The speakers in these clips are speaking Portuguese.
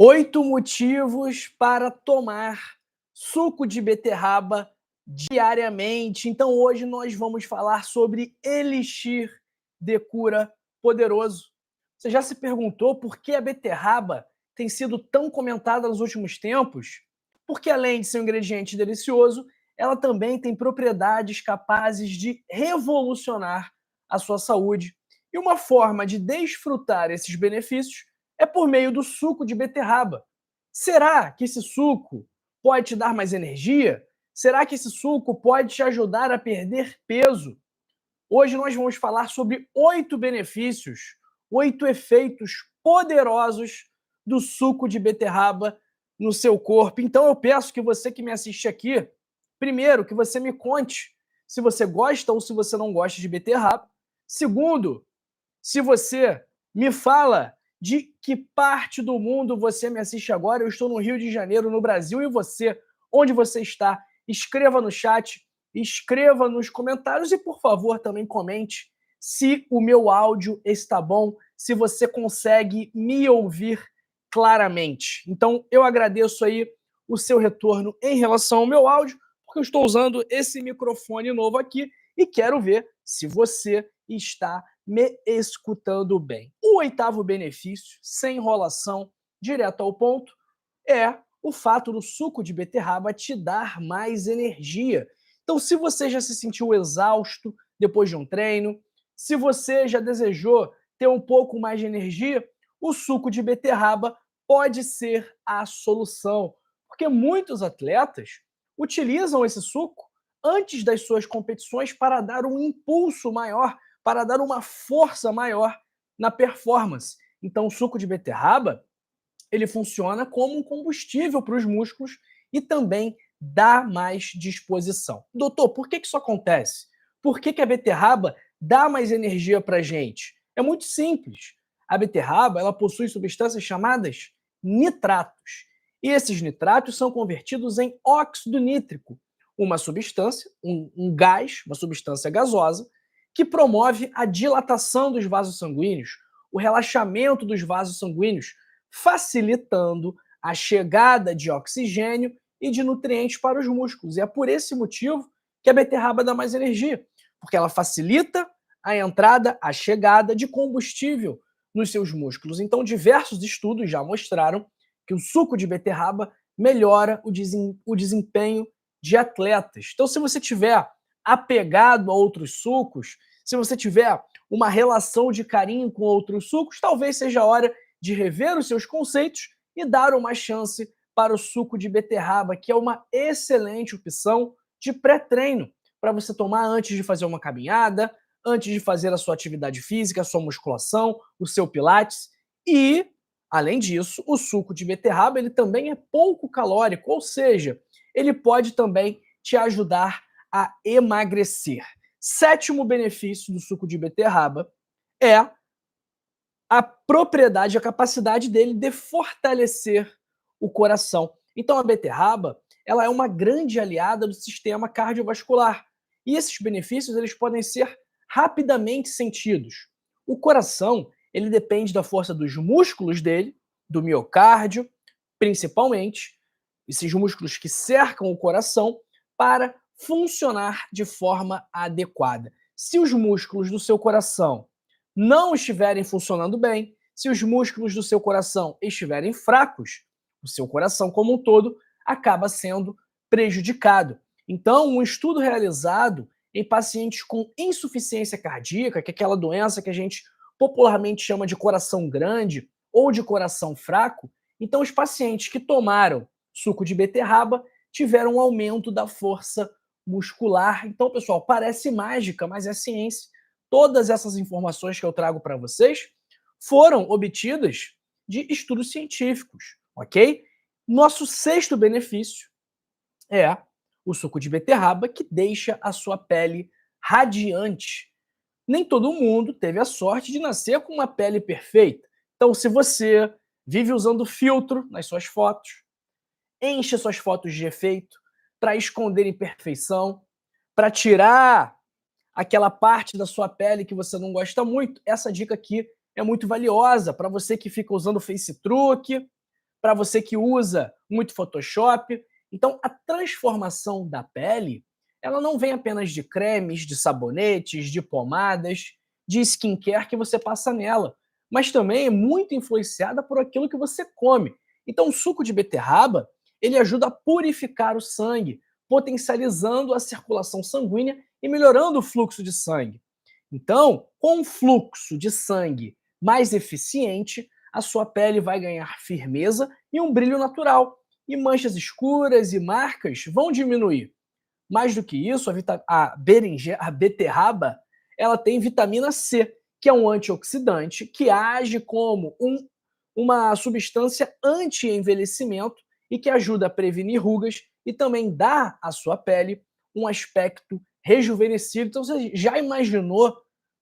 8 motivos para tomar suco de beterraba diariamente. Então, hoje nós vamos falar sobre elixir de cura poderoso. Você já se perguntou por que a beterraba tem sido tão comentada nos últimos tempos? Porque, além de ser um ingrediente delicioso, ela também tem propriedades capazes de revolucionar a sua saúde. E uma forma de desfrutar esses benefícios é por meio do suco de beterraba. Será que esse suco pode te dar mais energia? Será que esse suco pode te ajudar a perder peso? Hoje nós vamos falar sobre 8 benefícios, 8 efeitos poderosos do suco de beterraba no seu corpo. Então eu peço que você que me assiste aqui, primeiro, que você me conte se você gosta ou se você não gosta de beterraba. Segundo, se você me fala de que parte do mundo você me assiste agora. Eu estou no Rio de Janeiro, no Brasil, e você, onde você está? Escreva no chat, escreva nos comentários e, por favor, também comente se o meu áudio está bom, se você consegue me ouvir claramente. Então, eu agradeço aí o seu retorno em relação ao meu áudio, porque eu estou usando esse microfone novo aqui e quero ver se você está me escutando bem. O oitavo benefício, sem enrolação, direto ao ponto, é o fato do suco de beterraba te dar mais energia. Então, se você já se sentiu exausto depois de um treino, se você já desejou ter um pouco mais de energia, o suco de beterraba pode ser a solução, porque muitos atletas utilizam esse suco antes das suas competições para dar um impulso maior, para dar uma força maior na performance. Então, o suco de beterraba, ele funciona como um combustível para os músculos e também dá mais disposição. Doutor, por que isso acontece? Por que a beterraba dá mais energia para a gente? É muito simples. A beterraba, ela possui substâncias chamadas nitratos. E esses nitratos são convertidos em óxido nítrico, uma substância, um gás, uma substância gasosa, que promove a dilatação dos vasos sanguíneos, o relaxamento dos vasos sanguíneos, facilitando a chegada de oxigênio e de nutrientes para os músculos. E é por esse motivo que a beterraba dá mais energia, porque ela facilita a entrada, a chegada de combustível nos seus músculos. Então, diversos estudos já mostraram que o suco de beterraba melhora o desempenho de atletas. Então, se você tiver apegado a outros sucos, se você tiver uma relação de carinho com outros sucos, talvez seja a hora de rever os seus conceitos e dar uma chance para o suco de beterraba, que é uma excelente opção de pré-treino para você tomar antes de fazer uma caminhada, antes de fazer a sua atividade física, a sua musculação, o seu pilates. E, além disso, o suco de beterraba ele também é pouco calórico, ou seja, ele pode também te ajudar a emagrecer. Sétimo benefício do suco de beterraba é a propriedade, a capacidade dele de fortalecer o coração. Então a beterraba, ela é uma grande aliada do sistema cardiovascular. E esses benefícios, eles podem ser rapidamente sentidos. O coração, ele depende da força dos músculos dele, do miocárdio, principalmente, esses músculos que cercam o coração, para funcionar de forma adequada. Se os músculos do seu coração não estiverem funcionando bem, se os músculos do seu coração estiverem fracos, o seu coração como um todo acaba sendo prejudicado. Então, um estudo realizado em pacientes com insuficiência cardíaca, que é aquela doença que a gente popularmente chama de coração grande ou de coração fraco, então os pacientes que tomaram suco de beterraba tiveram um aumento da força muscular. Então, pessoal, parece mágica, mas é ciência. Todas essas informações que eu trago para vocês foram obtidas de estudos científicos, ok? Nosso sexto benefício é o suco de beterraba, que deixa a sua pele radiante. Nem todo mundo teve a sorte de nascer com uma pele perfeita. Então, se você vive usando filtro nas suas fotos, enche suas fotos de efeito para esconder imperfeição, para tirar aquela parte da sua pele que você não gosta muito, essa dica aqui é muito valiosa para você que fica usando face truque, para você que usa muito Photoshop. Então, a transformação da pele, ela não vem apenas de cremes, de sabonetes, de pomadas, de skincare que você passa nela, mas também é muito influenciada por aquilo que você come. Então, o suco de beterraba, ele ajuda a purificar o sangue, potencializando a circulação sanguínea e melhorando o fluxo de sangue. Então, com um fluxo de sangue mais eficiente, a sua pele vai ganhar firmeza e um brilho natural, e manchas escuras e marcas vão diminuir. Mais do que isso, a beterraba, ela tem vitamina C, que é um antioxidante que age como uma substância anti-envelhecimento e que ajuda a prevenir rugas e também dá à sua pele um aspecto rejuvenescido. Então você já imaginou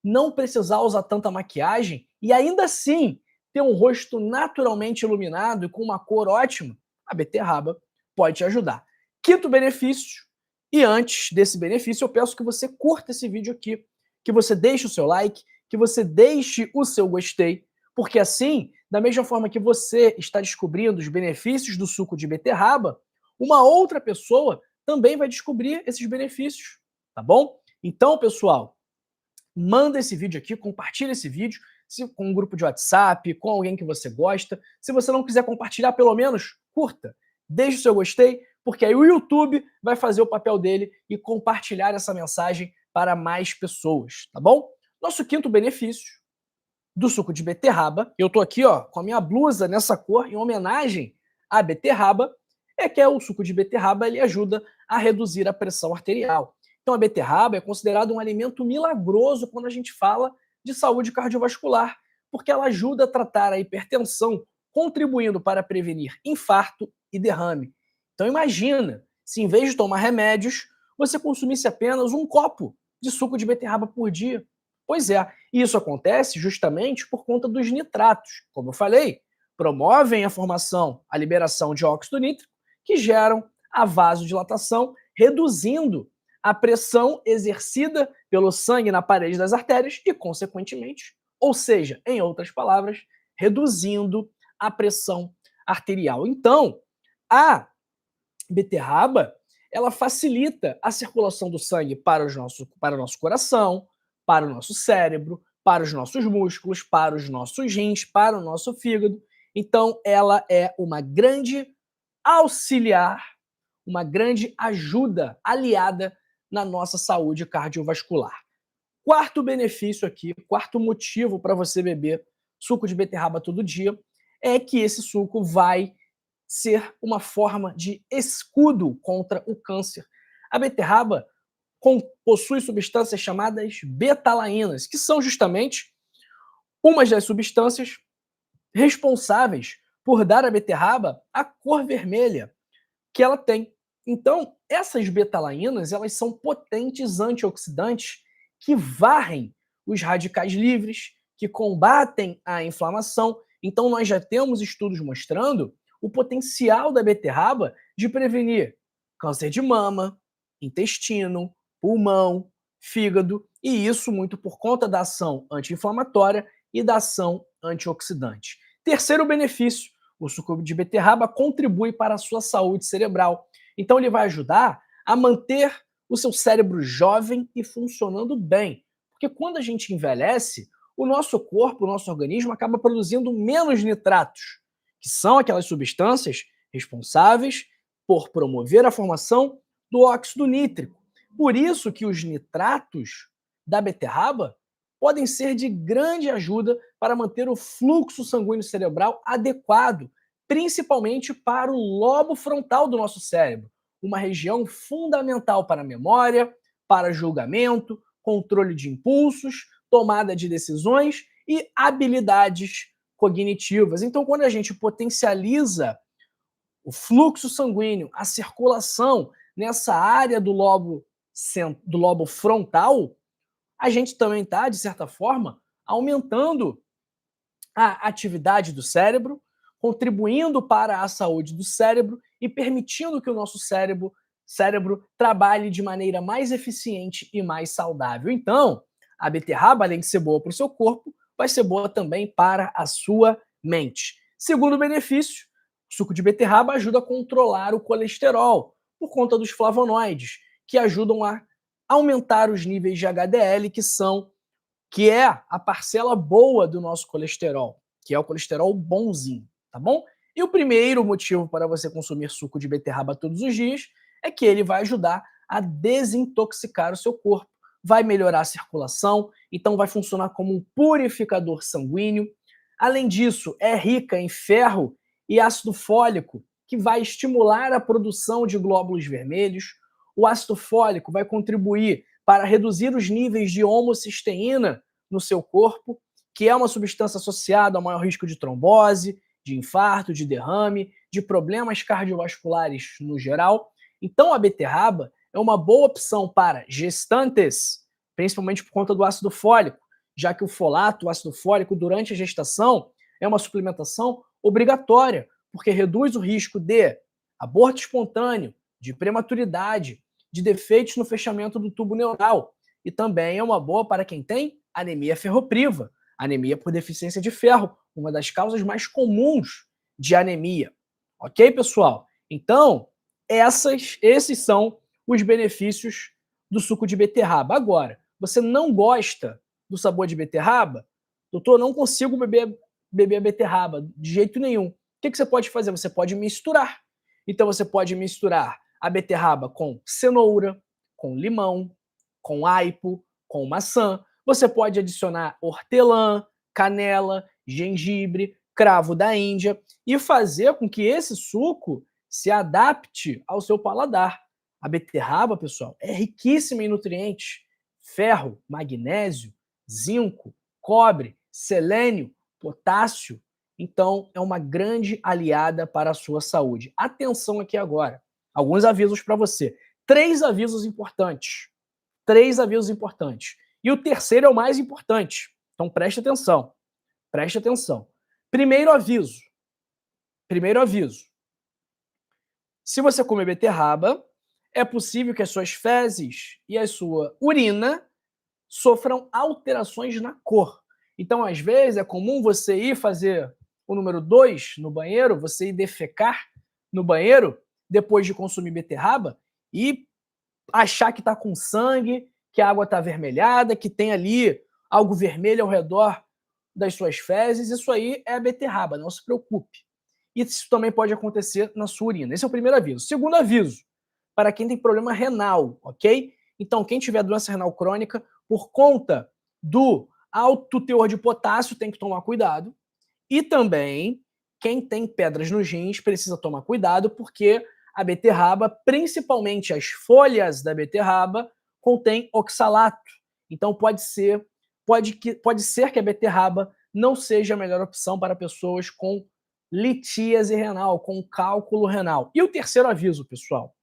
não precisar usar tanta maquiagem e ainda assim ter um rosto naturalmente iluminado e com uma cor ótima? A beterraba pode te ajudar. Quinto benefício, e antes desse benefício, eu peço que você curta esse vídeo aqui, que você deixe o seu like, que você deixe o seu gostei, porque assim, da mesma forma que você está descobrindo os benefícios do suco de beterraba, uma outra pessoa também vai descobrir esses benefícios, tá bom? Então, pessoal, manda esse vídeo aqui, compartilha esse vídeo com um grupo de WhatsApp, com alguém que você gosta. Se você não quiser compartilhar, pelo menos curta, deixe o seu gostei, porque aí o YouTube vai fazer o papel dele e compartilhar essa mensagem para mais pessoas, tá bom? Nosso quinto benefício do suco de beterraba, eu tô aqui, ó, com a minha blusa nessa cor em homenagem à beterraba, é que o suco de beterraba ele ajuda a reduzir a pressão arterial. Então a beterraba é considerada um alimento milagroso quando a gente fala de saúde cardiovascular, porque ela ajuda a tratar a hipertensão, contribuindo para prevenir infarto e derrame. Então imagina, se em vez de tomar remédios, você consumisse apenas um copo de suco de beterraba por dia. Pois é, e isso acontece justamente por conta dos nitratos. Como eu falei, promovem a formação, a liberação de óxido nítrico, que geram a vasodilatação, reduzindo a pressão exercida pelo sangue na parede das artérias e, consequentemente, ou seja, em outras palavras, reduzindo a pressão arterial. Então, a beterraba, ela facilita a circulação do sangue para o nosso coração, para o nosso cérebro, para os nossos músculos, para os nossos rins, para o nosso fígado. Então, ela é uma grande auxiliar, uma grande ajuda aliada na nossa saúde cardiovascular. Quarto benefício aqui, quarto motivo para você beber suco de beterraba todo dia, é que esse suco vai ser uma forma de escudo contra o câncer. A beterraba possui substâncias chamadas betalainas, que são justamente umas das substâncias responsáveis por dar à beterraba a cor vermelha que ela tem. Então, essas betalainas, elas são potentes antioxidantes que varrem os radicais livres, que combatem a inflamação. Então, nós já temos estudos mostrando o potencial da beterraba de prevenir câncer de mama, intestino, pulmão, fígado, e isso muito por conta da ação anti-inflamatória e da ação antioxidante. Terceiro benefício, o suco de beterraba contribui para a sua saúde cerebral. Então ele vai ajudar a manter o seu cérebro jovem e funcionando bem. Porque quando a gente envelhece, o nosso corpo, o nosso organismo acaba produzindo menos nitratos, que são aquelas substâncias responsáveis por promover a formação do óxido nítrico. Por isso que os nitratos da beterraba podem ser de grande ajuda para manter o fluxo sanguíneo cerebral adequado, principalmente para o lobo frontal do nosso cérebro, uma região fundamental para a memória, para julgamento, controle de impulsos, tomada de decisões e habilidades cognitivas. Então, quando a gente potencializa o fluxo sanguíneo, a circulação nessa área do lobo frontal, a gente também está, de certa forma, aumentando a atividade do cérebro, contribuindo para a saúde do cérebro e permitindo que o nosso cérebro trabalhe de maneira mais eficiente e mais saudável. Então, a beterraba, além de ser boa para o seu corpo, vai ser boa também para a sua mente. Segundo benefício, O suco de beterraba ajuda a controlar o colesterol por conta dos flavonoides, que ajudam a aumentar os níveis de HDL, que é a parcela boa do nosso colesterol, que é o colesterol bonzinho, tá bom? E o primeiro motivo para você consumir suco de beterraba todos os dias é que ele vai ajudar a desintoxicar o seu corpo, vai melhorar a circulação, então vai funcionar como um purificador sanguíneo. Além disso, é rica em ferro e ácido fólico, que vai estimular a produção de glóbulos vermelhos. O ácido fólico vai contribuir para reduzir os níveis de homocisteína no seu corpo, que é uma substância associada ao maior risco de trombose, de infarto, de derrame, de problemas cardiovasculares no geral. Então, a beterraba é uma boa opção para gestantes, principalmente por conta do ácido fólico, já que o folato, o ácido fólico, durante a gestação, é uma suplementação obrigatória, porque reduz o risco de aborto espontâneo, de prematuridade, de defeitos no fechamento do tubo neural. E também é uma boa para quem tem anemia ferropriva, anemia por deficiência de ferro, uma das causas mais comuns de anemia. Ok, pessoal? Então, esses são os benefícios do suco de beterraba. Agora, você não gosta do sabor de beterraba? Doutor, não consigo beber a beterraba de jeito nenhum. O que você pode fazer? Você pode misturar. Então, você pode misturar a beterraba com cenoura, com limão, com aipo, com maçã. Você pode adicionar hortelã, canela, gengibre, cravo da Índia e fazer com que esse suco se adapte ao seu paladar. A beterraba, pessoal, é riquíssima em nutrientes: ferro, magnésio, zinco, cobre, selênio, potássio. Então, é uma grande aliada para a sua saúde. Atenção aqui agora. Alguns avisos para você. 3 avisos importantes. 3 avisos importantes. E o terceiro é o mais importante. Então, preste atenção. Preste atenção. Primeiro aviso. Primeiro aviso. Se você comer beterraba, é possível que as suas fezes e a sua urina sofram alterações na cor. Então, às vezes, é comum você ir fazer o número 2 no banheiro, você ir defecar no banheiro depois de consumir beterraba e achar que está com sangue, que a água está avermelhada, que tem ali algo vermelho ao redor das suas fezes. Isso aí é a beterraba, não se preocupe. Isso também pode acontecer na sua urina. Esse é o primeiro aviso. Segundo aviso, para quem tem problema renal, ok? Então, quem tiver doença renal crônica, por conta do alto teor de potássio, tem que tomar cuidado. E também, quem tem pedras nos rins, precisa tomar cuidado, porque a beterraba, principalmente as folhas da beterraba, contém oxalato. Então, pode ser que a beterraba não seja a melhor opção para pessoas com litíase renal, com cálculo renal. E o terceiro aviso, pessoal?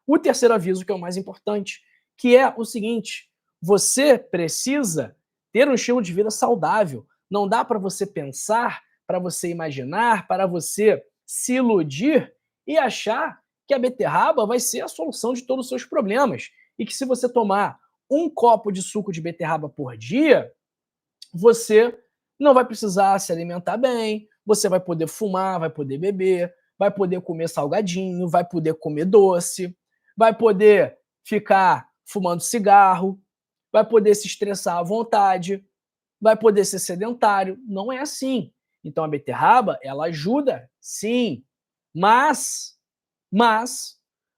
O terceiro aviso, que é o mais importante, que é o seguinte: você precisa ter um estilo de vida saudável. Não dá para você pensar, para você imaginar, para você se iludir e achar que a beterraba vai ser a solução de todos os seus problemas. E que se você tomar um copo de suco de beterraba por dia, você não vai precisar se alimentar bem, você vai poder fumar, vai poder beber, vai poder comer salgadinho, vai poder comer doce, vai poder ficar fumando cigarro, vai poder se estressar à vontade, vai poder ser sedentário. Não é assim. Então a beterraba, ela ajuda, sim, mas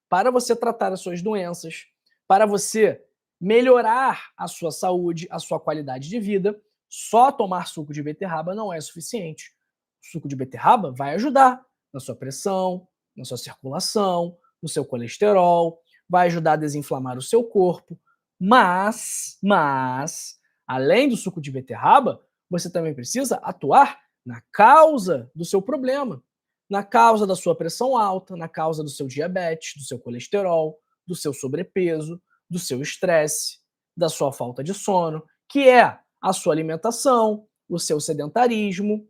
para você tratar as suas doenças, para você melhorar a sua saúde, a sua qualidade de vida, só tomar suco de beterraba não é suficiente. O suco de beterraba vai ajudar na sua pressão, na sua circulação, no seu colesterol, vai ajudar a desinflamar o seu corpo, mas, além do suco de beterraba, você também precisa atuar na causa do seu problema, na causa da sua pressão alta, na causa do seu diabetes, do seu colesterol, do seu sobrepeso, do seu estresse, da sua falta de sono, que é a sua alimentação, o seu sedentarismo,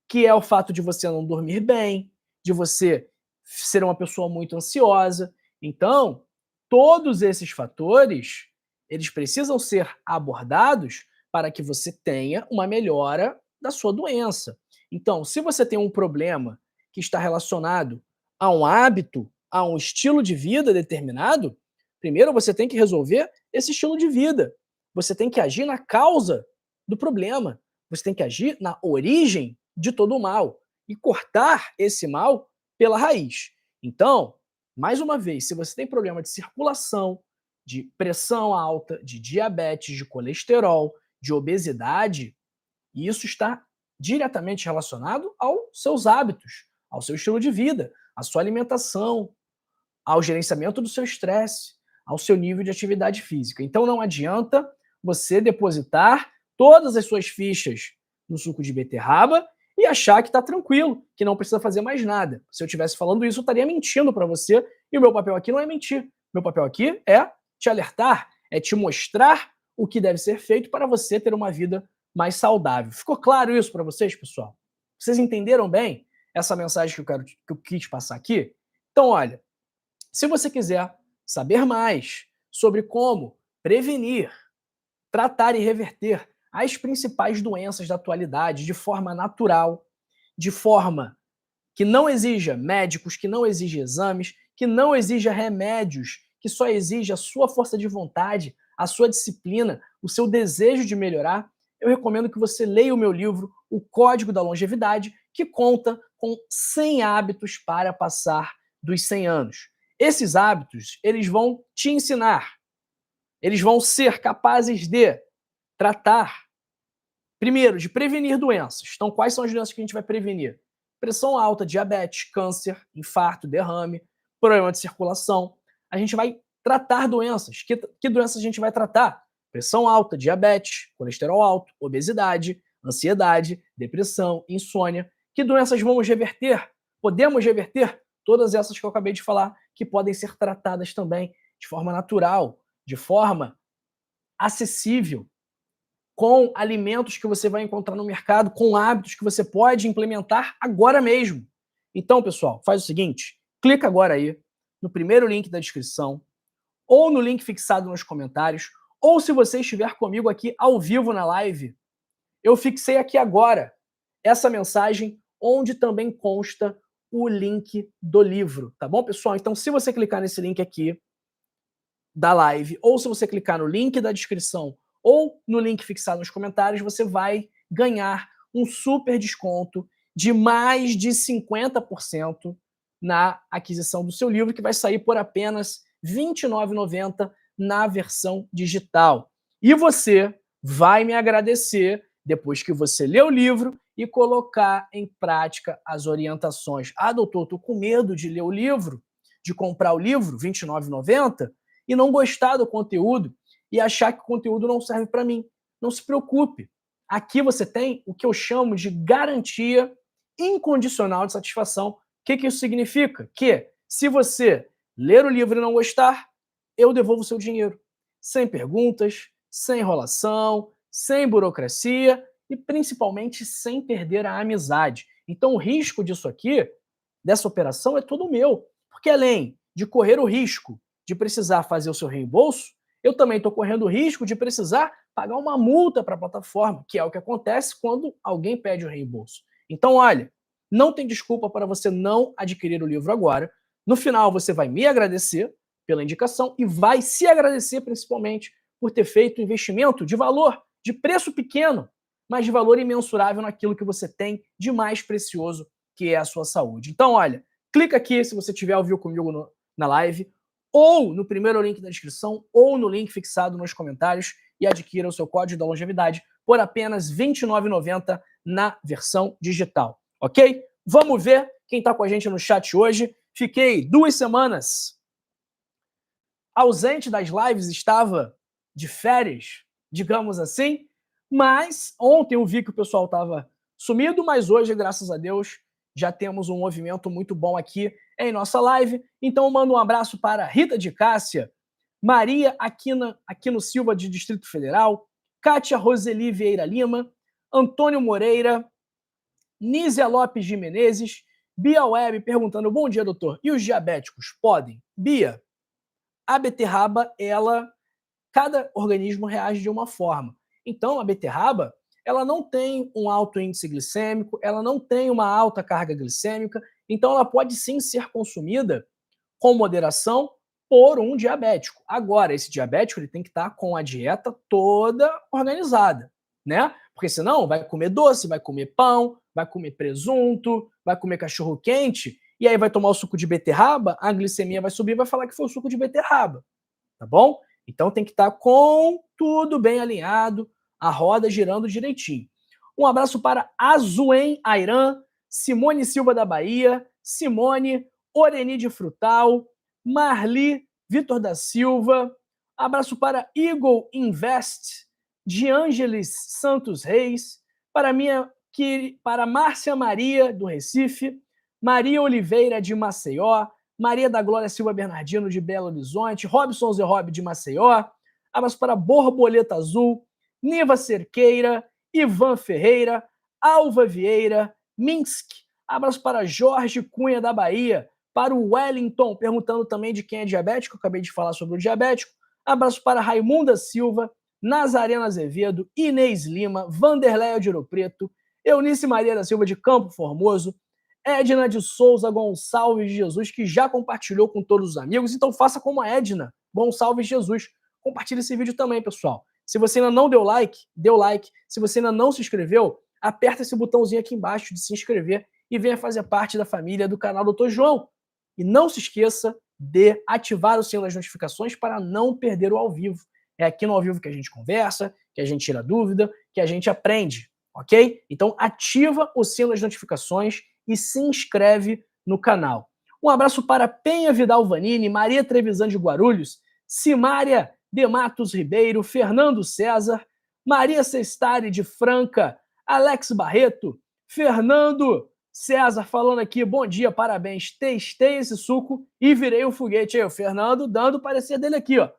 que é o fato de você não dormir bem, de você ser uma pessoa muito ansiosa. Então, todos esses fatores, eles precisam ser abordados para que você tenha uma melhora da sua doença. Então, se você tem um problema que está relacionado a um hábito, a um estilo de vida determinado, primeiro você tem que resolver esse estilo de vida. Você tem que agir na causa do problema. Você tem que agir na origem de todo o mal e cortar esse mal pela raiz. Então, mais uma vez, se você tem problema de circulação, de pressão alta, de diabetes, de colesterol, de obesidade, isso está diretamente relacionado aos seus hábitos, ao seu estilo de vida, à sua alimentação, ao gerenciamento do seu estresse, ao seu nível de atividade física. Então não adianta você depositar todas as suas fichas no suco de beterraba e achar que está tranquilo, que não precisa fazer mais nada. Se eu estivesse falando isso, eu estaria mentindo para você, e o meu papel aqui não é mentir. Meu papel aqui é te alertar, é te mostrar o que deve ser feito para você ter uma vida mais saudável. Ficou claro isso para vocês, pessoal? Vocês entenderam bem essa mensagem que eu quis passar aqui? Então, olha, se você quiser saber mais sobre como prevenir, tratar e reverter as principais doenças da atualidade de forma natural, de forma que não exija médicos, que não exija exames, que não exija remédios, que só exija a sua força de vontade, a sua disciplina, o seu desejo de melhorar, eu recomendo que você leia o meu livro, O Código da Longevidade, que conta com 100 hábitos para passar dos 100 anos. Esses hábitos, eles vão te ensinar, eles vão ser capazes de tratar, primeiro, de prevenir doenças. Então, quais são as doenças que a gente vai prevenir? Pressão alta, diabetes, câncer, infarto, derrame, problema de circulação. A gente vai tratar doenças. Que doenças a gente vai tratar? Pressão alta, diabetes, colesterol alto, obesidade, ansiedade, depressão, insônia. Que doenças vamos reverter? Podemos reverter todas essas que eu acabei de falar, que podem ser tratadas também de forma natural, de forma acessível, com alimentos que você vai encontrar no mercado, com hábitos que você pode implementar agora mesmo. Então, pessoal, faz o seguinte, clica agora aí no primeiro link da descrição, ou no link fixado nos comentários, ou se você estiver comigo aqui ao vivo na live, eu fixei aqui agora essa mensagem, onde também consta o link do livro, tá bom, pessoal? Então, se você clicar nesse link aqui da live, ou se você clicar no link da descrição, ou no link fixado nos comentários, você vai ganhar um super desconto de mais de 50% na aquisição do seu livro, que vai sair por apenas R$ 29,90 na versão digital. E você vai me agradecer depois que você ler o livro e colocar em prática as orientações. Ah, doutor, estou com medo de ler o livro, de comprar o livro, R$ 29,90, e não gostar do conteúdo e achar que o conteúdo não serve para mim. Não se preocupe. Aqui você tem o que eu chamo de garantia incondicional de satisfação. O que isso significa? Que se você ler o livro e não gostar, eu devolvo o seu dinheiro. Sem perguntas, sem enrolação, sem burocracia e principalmente sem perder a amizade. Então o risco disso aqui, dessa operação, é todo meu. Porque além de correr o risco de precisar fazer o seu reembolso, eu também estou correndo o risco de precisar pagar uma multa para a plataforma, que é o que acontece quando alguém pede o reembolso. Então, olha, não tem desculpa para você não adquirir o livro agora. No final, você vai me agradecer pela indicação e vai se agradecer principalmente por ter feito um investimento de valor, de preço pequeno, mas de valor imensurável naquilo que você tem de mais precioso, que é a sua saúde. Então, olha, clica aqui se você estiver ao vivo comigo na live, ou no primeiro link da descrição, ou no link fixado nos comentários e adquira o seu código da longevidade por apenas R$ 29,90 na versão digital, ok? Vamos ver quem está com a gente no chat hoje. Fiquei 2 semanas ausente das lives, estava de férias, digamos assim, mas ontem eu vi que o pessoal estava sumido, mas hoje, graças a Deus, já temos um movimento muito bom aqui em nossa live. Então eu mando um abraço para Rita de Cássia, Maria Aquino Silva, de Distrito Federal, Kátia Roseli Vieira Lima, Antônio Moreira, Nízia Lopes de Menezes, Bia Web perguntando, bom dia, doutor, e os diabéticos podem? Bia, a beterraba, cada organismo reage de uma forma. Então, a beterraba, ela não tem um alto índice glicêmico, ela não tem uma alta carga glicêmica, então ela pode sim ser consumida com moderação por um diabético. Agora, esse diabético ele tem que estar com a dieta toda organizada, né? Porque senão vai comer doce, vai comer pão, vai comer presunto, vai comer cachorro quente, e aí vai tomar o suco de beterraba, a glicemia vai subir e vai falar que foi o suco de beterraba, tá bom? Então tem que estar com tudo bem alinhado, a roda girando direitinho. Um abraço para Azuen Airan, Simone Silva da Bahia, Simone, Oreni de Frutal, Marli Vitor da Silva. Abraço para Eagle Invest, de Ângeles Santos Reis, para Márcia Maria, do Recife, Maria Oliveira, de Maceió, Maria da Glória Silva Bernardino, de Belo Horizonte, Robson Zerrob, de Maceió. Abraço para Borboleta Azul, Niva Cerqueira, Ivan Ferreira, Alva Vieira, Minsk. Abraço para Jorge Cunha, da Bahia, para o Wellington, perguntando também de quem é diabético, eu acabei de falar sobre o diabético. Abraço para Raimunda Silva, Nazarena Azevedo, Inês Lima, Vanderléia de Ouro Preto, Eunice Maria da Silva de Campo Formoso, Edna de Souza Gonçalves de Jesus, que já compartilhou com todos os amigos, então faça como a Edna Gonçalves de Jesus. Compartilhe esse vídeo também, pessoal. Se você ainda não deu like, dê o like. Se você ainda não se inscreveu, aperta esse botãozinho aqui embaixo de se inscrever e venha fazer parte da família do canal Dr. João. E não se esqueça de ativar o sino das notificações para não perder o ao vivo. É aqui no ao vivo que a gente conversa, que a gente tira dúvida, que a gente aprende, ok? Então ativa o sino das notificações e se inscreve no canal. Um abraço para Penha Vidal Vanini, Maria Trevisan de Guarulhos, Simária de Matos Ribeiro, Fernando César, Maria Sestari de Franca, Alex Barreto, Fernando César falando aqui, bom dia, parabéns, testei esse suco e virei um foguete. Aí, o Fernando dando o parecer dele aqui, ó.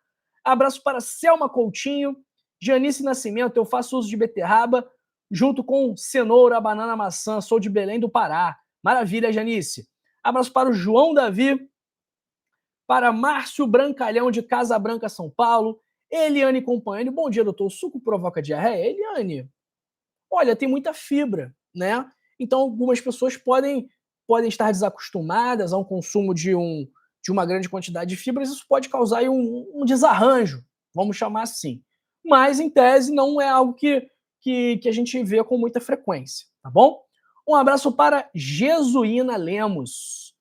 Abraço para Selma Coutinho, Janice Nascimento, eu faço uso de beterraba, junto com cenoura, banana, maçã, sou de Belém do Pará. Maravilha, Janice. Abraço para o João Davi, para Márcio Brancalhão, de Casa Branca, São Paulo. Eliane Companheiro, bom dia, doutor. O suco provoca diarreia? Eliane, olha, tem muita fibra, né? Então, algumas pessoas podem estar desacostumadas a um consumo de uma grande quantidade de fibras, isso pode causar aí um desarranjo, vamos chamar assim. Mas, em tese, não é algo que a gente vê com muita frequência, tá bom? Um abraço para Jesuína Lemos.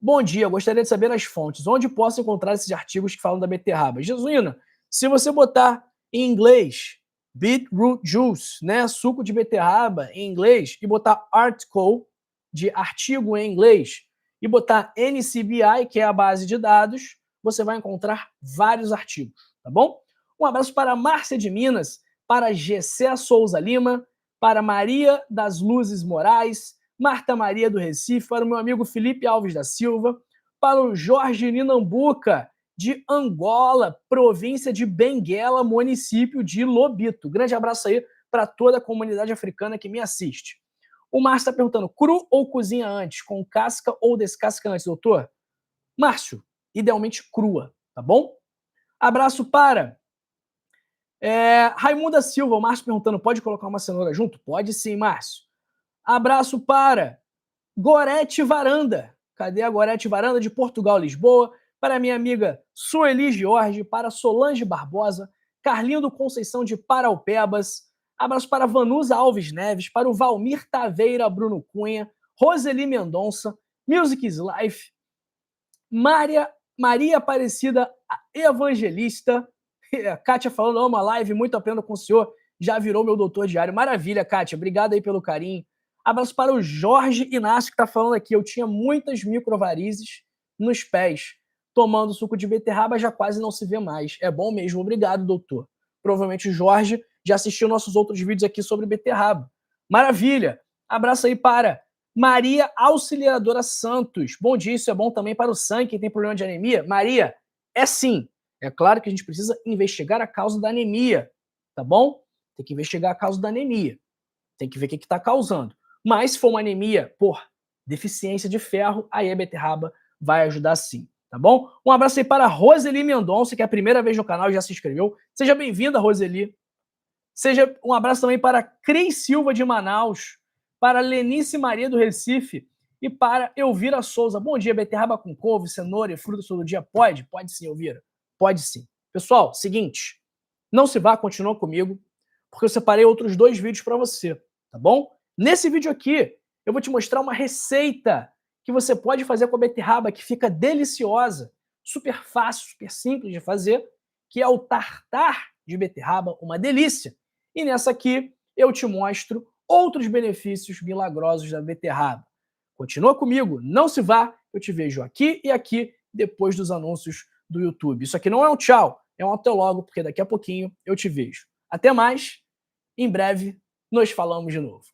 Bom dia, gostaria de saber as fontes. Onde posso encontrar esses artigos que falam da beterraba? Jesuína, se você botar em inglês beetroot juice, né, suco de beterraba em inglês, e botar article, de artigo em inglês, e botar NCBI, que é a base de dados, você vai encontrar vários artigos, tá bom? Um abraço para Márcia de Minas, para Gessé Souza Lima, para Maria das Luzes Moraes, Marta Maria do Recife, para o meu amigo Felipe Alves da Silva, para o Jorge Ninambuca, de Angola, província de Benguela, município de Lobito. Grande abraço aí para toda a comunidade africana que me assiste. O Márcio está perguntando, cru ou cozinha antes? Com casca ou descasca antes, doutor? Márcio, idealmente crua, tá bom? Abraço para Raimunda Silva, o Márcio perguntando, pode colocar uma cenoura junto? Pode sim, Márcio. Abraço para Gorete Varanda. Cadê a Gorete Varanda? De Portugal, Lisboa. Para minha amiga Sueli Jorge, para Solange Barbosa, Carlindo Conceição de Paraupebas. Abraço para Vanusa Alves Neves, para o Valmir Taveira Bruno Cunha, Roseli Mendonça, Music is Life, Maria Aparecida Evangelista, a Kátia falando, amo a live, muito aprendo com o senhor, já virou meu doutor diário. Maravilha, Kátia, obrigado aí pelo carinho. Abraço para o Jorge Inácio, que está falando aqui, eu tinha muitas microvarizes nos pés. Tomando suco de beterraba já quase não se vê mais. É bom mesmo, obrigado, doutor. Provavelmente o Jorge já assistiu nossos outros vídeos aqui sobre beterraba. Maravilha! Abraço aí para Maria Auxiliadora Santos. Bom dia, isso é bom também para o sangue, quem tem problema de anemia. Maria, é sim. É claro que a gente precisa investigar a causa da anemia, tá bom? Tem que investigar a causa da anemia. Tem que ver o que está causando. Mas se for uma anemia por deficiência de ferro, aí a beterraba vai ajudar sim. Tá bom? Um abraço aí para Roseli Mendonça, que é a primeira vez no canal e já se inscreveu. Seja bem-vinda, Roseli. Seja um abraço também para Cris Silva de Manaus, para Lenice Maria do Recife e para Elvira Souza. Bom dia, beterraba com couve, cenoura e frutas todo dia? Pode? Pode sim, Elvira. Pode sim. Pessoal, seguinte, não se vá, continua comigo, porque eu separei outros 2 vídeos para você, tá bom? Nesse vídeo aqui, eu vou te mostrar uma receita que você pode fazer com a beterraba que fica deliciosa, super fácil, super simples de fazer, que é o tartar de beterraba, uma delícia. E nessa aqui eu te mostro outros benefícios milagrosos da beterraba. Continua comigo, não se vá, eu te vejo aqui e aqui depois dos anúncios do YouTube. Isso aqui não é um tchau, é um até logo, porque daqui a pouquinho eu te vejo. Até mais, em breve nos falamos de novo.